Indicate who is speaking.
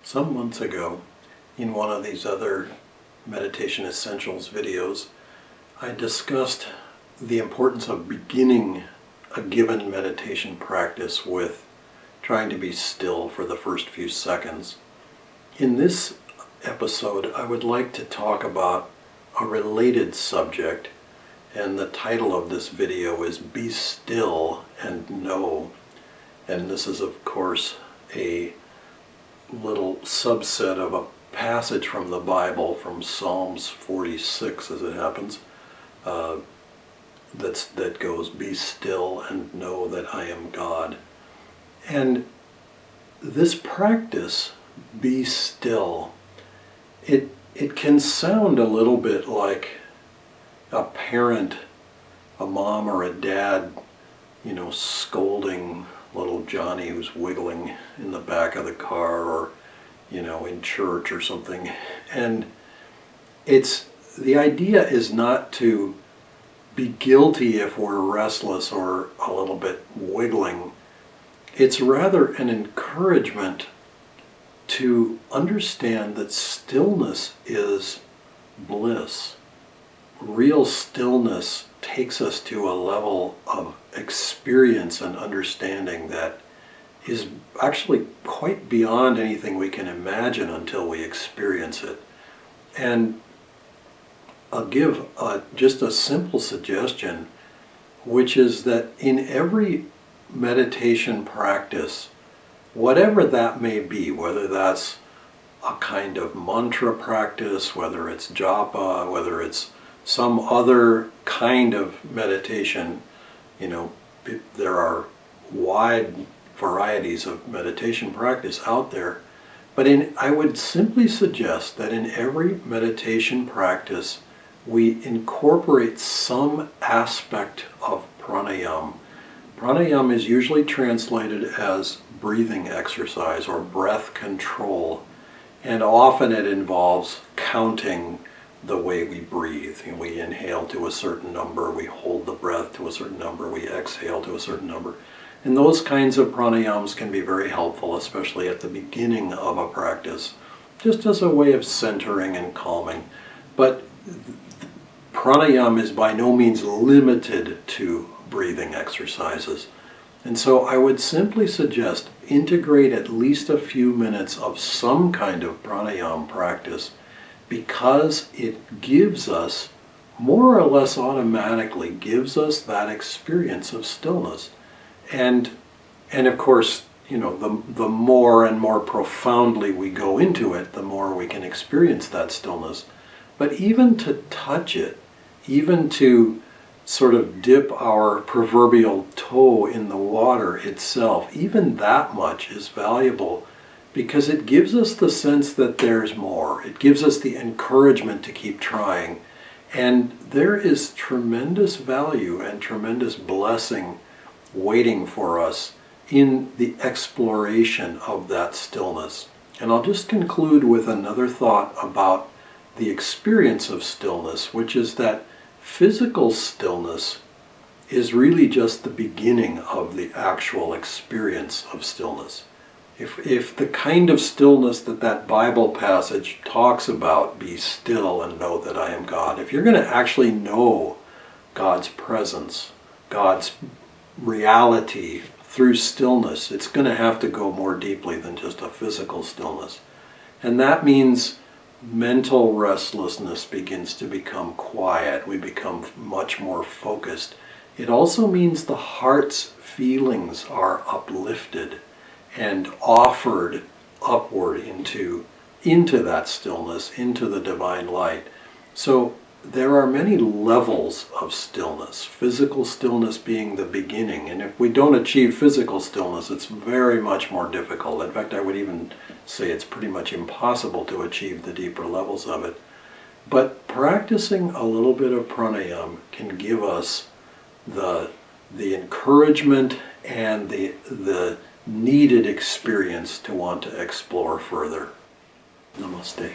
Speaker 1: Some months ago, in one of these other Meditation Essentials videos, I discussed the importance of beginning a given meditation practice with trying to be still for the first few seconds. In this episode, I would like to talk about a related subject, and the title of this video is Be Still and Know. And this is, of course, a little subset of a passage from the Bible, from Psalms 46 as it happens, that goes, "Be still and know that I am God." And this practice, be still, it can sound a little bit like a parent, a mom or a dad, scolding little Johnny who's wiggling in the back of the car, or in church or something. And the idea is not to be guilty if we're restless or a little bit wiggling. It's rather an encouragement to understand that stillness is bliss. Real stillness takes us to a level of experience and understanding that is actually quite beyond anything we can imagine until we experience it. And I'll give just a simple suggestion, which is that in every meditation practice, whatever that may be, whether that's a kind of mantra practice, whether it's japa, whether it's some other kind of meditation, there are wide varieties of meditation practice out there. But I would simply suggest that in every meditation practice, we incorporate some aspect of pranayama. Pranayama is usually translated as breathing exercise or breath control, and often it involves counting the way we breathe. We inhale to a certain number, we hold the breath to a certain number, we exhale to a certain number. And those kinds of pranayams can be very helpful, especially at the beginning of a practice, just as a way of centering and calming. But pranayama is by no means limited to breathing exercises. And so I would simply suggest integrate at least a few minutes of some kind of pranayama practice, because it gives us, more or less automatically, gives us that experience of stillness. And of course, the more and more profoundly we go into it, the more we can experience that stillness. But even to touch it, even to sort of dip our proverbial toe in the water itself, even that much is valuable, because it gives us the sense that there's more. It gives us the encouragement to keep trying. And there is tremendous value and tremendous blessing waiting for us in the exploration of that stillness. And I'll just conclude with another thought about the experience of stillness, which is that physical stillness is really just the beginning of the actual experience of stillness. If the kind of stillness that Bible passage talks about, be still and know that I am God, if you're going to actually know God's presence, God's reality through stillness, it's going to have to go more deeply than just a physical stillness. And that means mental restlessness begins to become quiet. We become much more focused. It also means the heart's feelings are uplifted and offered upward into that stillness, into the divine light. So there are many levels of stillness, physical stillness being the beginning. And if we don't achieve physical stillness, it's very much more difficult. In fact, I would even say it's pretty much impossible to achieve the deeper levels of it. But practicing a little bit of pranayama can give us the encouragement and the needed experience to want to explore further. Namaste.